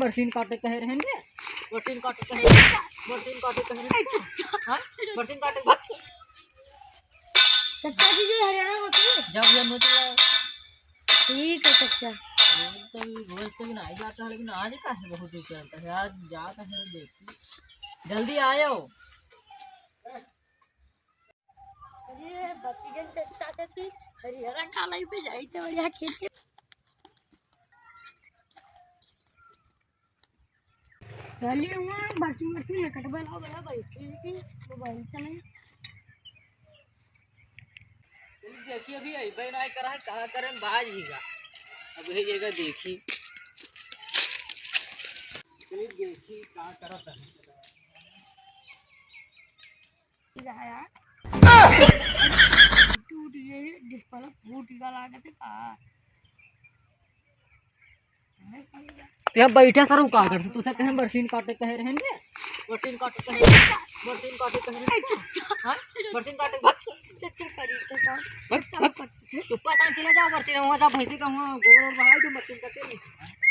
बरसीन काटे कहे रहेंगे बरसीन काटे कहे बरसीन काटे कहे हां बरसीन काटे भाग चाचा जी जो हरियाणा होती है जब ये मतलब ठीक है चाचा तो रोज तो नहीं जाता है लेकिन आज का है बहुत ही चलता है आज जाता है देखिए जल्दी आयो अरे बचीगन चाचा थी हरियाणा कालाई पे जाई थे बढ़िया खेत के चली हुआ बाकी मशीन में कटवा ला बड़ा बैठी थी मोबाइल चलाई देखिए अभी अइबे नहीं करा है कहा करें बाज हीगा अब यही जगह देखी देखी कहा करत है यार टूट गई डिस्प्ले फूट गया लागे थे का ते बैठे सर का कर तू से कहे बरसीन काटे कहे रहेंगे बरसीन काटे कहे हां बरसीन काटे भाग चच्चा करी तो चुप्पा सांग चला जाओ बरसीन वहां जा भैंसी का वहां गोबर और बहाई दो बरसीन काटे